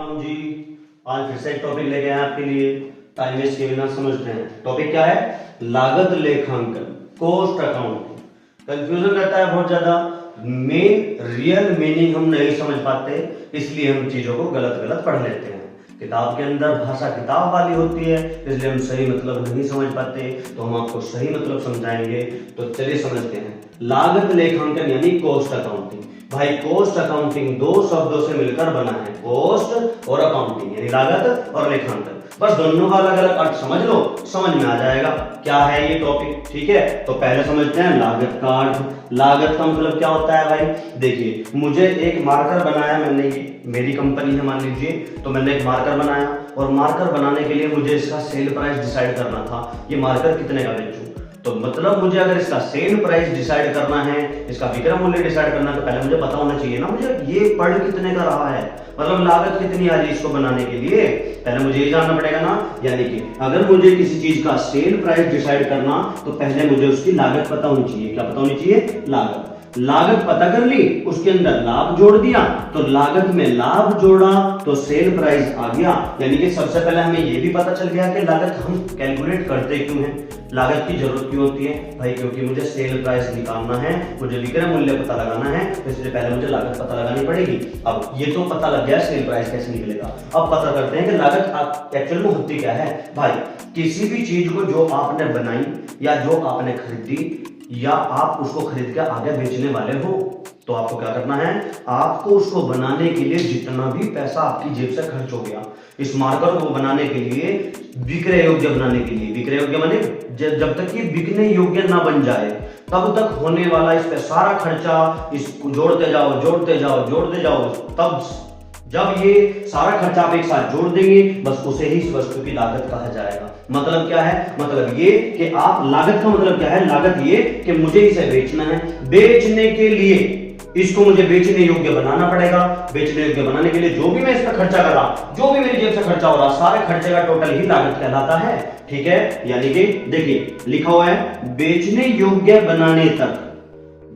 राम जी। आज फिर से एक टॉपिक लेके आए आपके लिए। टाइम वेस्ट के बिना समझते हैं टॉपिक क्या है। लागत लेखांकन, कॉस्ट अकाउंटिंग। कंफ्यूजन रहता है बहुत ज्यादा, मेन रियल मीनिंग हम नहीं समझ पाते, इसलिए हम चीजों को गलत गलत पढ़ लेते हैं। किताब के अंदर भाषा किताब वाली होती है, इसलिए हम सही मतलब नहीं समझ पाते, तो हम आपको सही मतलब समझाएंगे। तो चलिए समझते हैं। लागत लेखांकन यानी कॉस्ट अकाउंटिंग। भाई कॉस्ट अकाउंटिंग दो शब्दों से मिलकर बना है, कॉस्ट और अकाउंटिंग यानी लागत और लेखांकन। बस दोनों का अलग अलग अर्थ समझ लो, समझ में आ जाएगा क्या है ये टॉपिक। ठीक है, तो पहले समझते हैं लागत का अर्थ। लागत का मतलब क्या होता है भाई। देखिए, मुझे एक मार्कर बनाया मैंने, ये मेरी कंपनी है मान लीजिए, तो मैंने एक मार्कर बनाया और मार्कर बनाने के लिए मुझे इसका सेल प्राइस डिसाइड करना था, ये मार्कर कितने का बेचूं। तो मतलब मुझे अगर इसका सेल प्राइस डिसाइड करना है, इसका विक्रय मूल्य डिसाइड करना है, तो पहले मुझे पता होना चाहिए ना मुझे ये पढ़ कितने का रहा है, मतलब लागत कितनी आ रही है इसको बनाने के लिए, पहले मुझे ये जानना पड़ेगा ना। यानी कि अगर मुझे किसी चीज का सेल प्राइस डिसाइड करना, तो पहले मुझे उसकी लागत पता होनी चाहिए। क्या पता होनी चाहिए? लागत। लागत पता कर ली, उसके अंदर लाभ जोड़ दिया, तो लागत में लाभ जोड़ा तो सेल प्राइस आ गया। यानी कि सबसे पहले हमें यह भी पता चल गया कि लागत हम कैलकुलेट करते क्यों हैं, लागत की जरूरत क्यों होती है भाई, क्योंकि मुझे सेल प्राइस निकालना है, मुझे विक्रय मूल्य पता लगाना है, तो इसलिए पहले मुझे लागत पता लगानी पड़ेगी। अब ये तो पता लग गया सेल प्राइस कैसे निकलेगा। अब पता करते हैं कि लागत एक्चुअल में होती क्या है। भाई किसी भी चीज को जो आपने बनाई या जो आपने खरीदी या आप उसको खरीद के आगे बेचने वाले हो, तो आपको क्या करना है, आपको उसको बनाने के लिए जितना भी पैसा आपकी जेब से खर्च हो गया, इस मार्कर को बनाने के लिए, विक्रय योग्य बनाने के लिए, विक्रय योग्य माने जब तक ये बिकने योग्य ना बन जाए तब तक होने वाला इस पे सारा खर्चा, इसको जोड़ते जाओ जोड़ते जाओ जोड़ते जाओ, तब जब ये सारा खर्चा आप एक साथ जोड़ देंगे, बस उसे ही इस वस्तु की लागत कहा जाएगा। मतलब क्या है, मतलब ये कि आप, लागत का मतलब क्या है, लागत ये कि मुझे इसे बेचना है, बेचने के लिए इसको मुझे बेचने योग्य बनाना पड़ेगा। बेचने योग्य बनाने के लिए जो भी मैं इस पर खर्चा कर रहा, जो भी मेरी जेब से खर्चा हो रहा, सारे खर्चे का टोटल ही लागत कहलाता है। ठीक है, यानी कि देखिए लिखा हुआ है बेचने योग्य बनाने तक,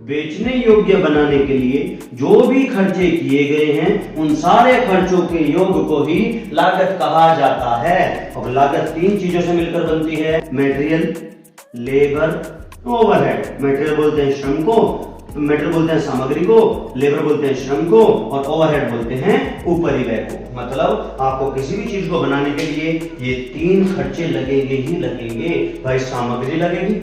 बेचने योग्य बनाने के लिए जो भी खर्चे किए गए हैं, उन सारे खर्चों के योग को ही लागत कहा जाता है। और लागत तीन चीजों से मिलकर बनती है, मटेरियल, लेबर, ओवरहेड। मटेरियल बोलते हैं श्रम को, मटेरियल बोलते हैं सामग्री को, लेबर बोलते हैं श्रम को, और ओवरहेड बोलते हैं उपरिव्यय को। मतलब आपको किसी भी चीज को बनाने के लिए ये तीन खर्चे लगेंगे ही लगेंगे। भाई सामग्री लगेगी,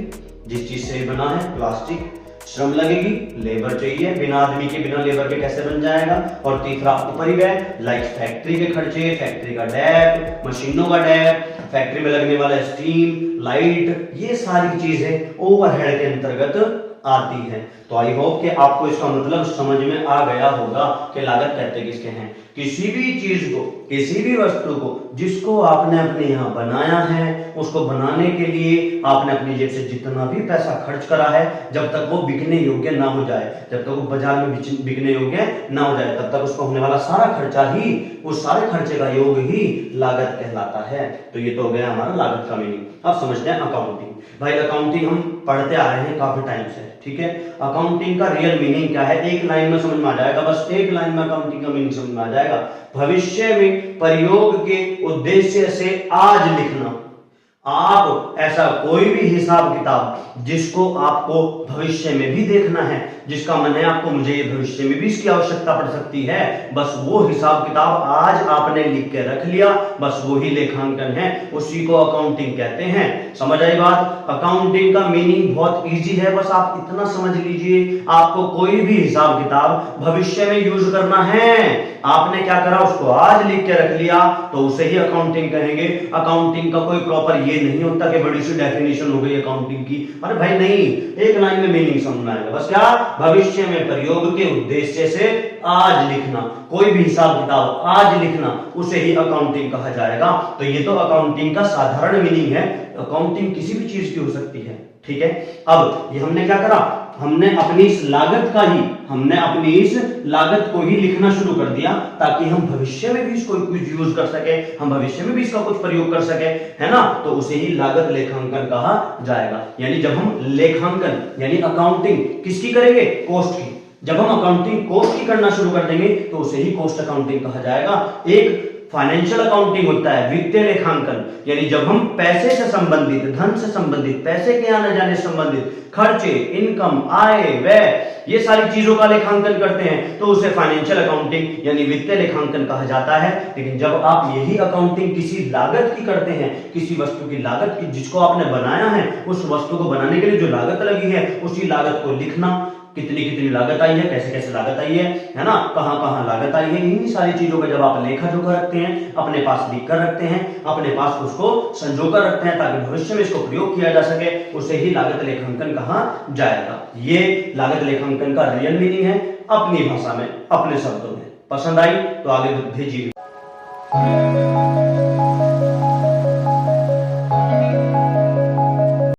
जिस चीज से बना है, प्लास्टिक, श्रम लगेगी, लेबर चाहिए, बिना आदमी के बिना लेबर के कैसे बन जाएगा, और तीसरा उपरिव्यय, लाइक फैक्ट्री के खर्चे, फैक्ट्री का डैप, मशीनों का डैप, फैक्ट्री में लगने वाला स्टीम, लाइट, ये सारी चीजें ओवरहेड के अंतर्गत आती है। तो आई होप कि आपको इसका मतलब समझ में आ गया होगा कि लागत कहते किसके हैं। किसी भी चीज को, किसी भी वस्तु को जिसको आपने अपने यहाँ बनाया है, उसको बनाने के लिए आपने अपनी जेब से जितना भी पैसा खर्च करा है, जब तक वो बिकने योग्य ना हो जाए, जब तक वो बाजार में बिकने योग्य ना हो जाए, तब तक उसको होने वाला सारा खर्चा ही, उस सारे खर्चे का योग ही लागत कहलाता है। तो ये तो हो गया हमारा लागत का मीनिंग। अब समझते हैं अकाउंटिंग। भाई अकाउंटिंग हम पढ़ते आ रहे हैं काफी टाइम से। ठीक है, अकाउंटिंग का रियल मीनिंग क्या है, एक लाइन में समझ में आ जाएगा, बस एक लाइन में अकाउंटिंग का मीनिंग समझ में आ जाएगा। भविष्य में प्रयोग के उद्देश्य से आज लिखना। आप ऐसा कोई भी हिसाब किताब जिसको आपको भविष्य में भी देखना है, जिसका मन है आपको, मुझे ये भविष्य में भी इसकी आवश्यकता पड़ सकती है, बस वो हिसाब किताब आज आपने लिख के रख लिया, बस वही लेखांकन है, उसी को अकाउंटिंग कहते हैं। समझ आई बात। अकाउंटिंग का मीनिंग बहुत इजी है, बस आप इतना समझ लीजिए, आपको कोई भी हिसाब किताब भविष्य में यूज करना है, आपने क्या करा, उसको आज लिख के रख लिया, तो उसे ही अकाउंटिंग कहेंगे। अकाउंटिंग का कोई प्रॉपर ये नहीं होता कि बड़ी सी डेफिनेशन हो गई अकाउंटिंग की, अरे भाई नहीं, एक लाइन में मीनिंग समझना है, बस क्या, भविष्य में प्रयोग के उद्देश्य से आज लिखना, कोई भी हिसाब किताब आज लिखना, उसे ही अकाउंटिंग कहा जाएगा। तो ये तो अकाउंटिंग का साधारण मीनिंग है। अकाउंटिंग किसी भी चीज की हो सकती है। ठीक है, अब ये हमने क्या करा, हमने अपनी इस लागत का ही, हमने अपनी इस लागत को ही लिखना शुरू कर दिया, ताकि हम भविष्य में भी इसको कुछ यूज कर सके, हम भविष्य में भी इसका कुछ प्रयोग कर सके, है ना। तो उसे ही लागत लेखांकन कहा जाएगा। यानी जब हम लेखांकन यानी अकाउंटिंग किसकी करेंगे, कॉस्ट की, जब हम अकाउंटिंग कॉस्ट की करना शुरू कर देंगे, तो उसे ही कॉस्ट अकाउंटिंग कहा जाएगा। एक फाइनेंशियल अकाउंटिंग होता है, वित्तीय लेखांकन, यानी जब हम पैसे से संबंधित, धन से संबंधित, पैसे के आने जाने से संबंधित खर्चे, इनकम, आय, व्यय, ये सारी चीजों का लेखांकन करते हैं तो उसे फाइनेंशियल अकाउंटिंग यानी वित्तीय लेखांकन कहा जाता है। लेकिन जब आप यही अकाउंटिंग किसी लागत की करते हैं, किसी वस्तु की लागत की, जिसको आपने बनाया है, उस वस्तु को बनाने के लिए जो लागत लगी है, उसी लागत को लिखना, कितनी कितनी लागत आई है, कैसे कैसे लागत आई है ना, कहां कहां लागत आई है, इन्हीं सारी चीजों का जब आप लेखा जोखा रखते हैं, अपने पास लिख कर रखते हैं, अपने पास उसको संजो कर रखते हैं ताकि भविष्य में इसको प्रयोग किया जा सके, उसे ही लागत लेखांकन कहा जाएगा। ये लागत लेखांकन का रियल मीनिंग है अपनी भाषा में, अपने शब्दों में। पसंद आई तो आगे भेजिए।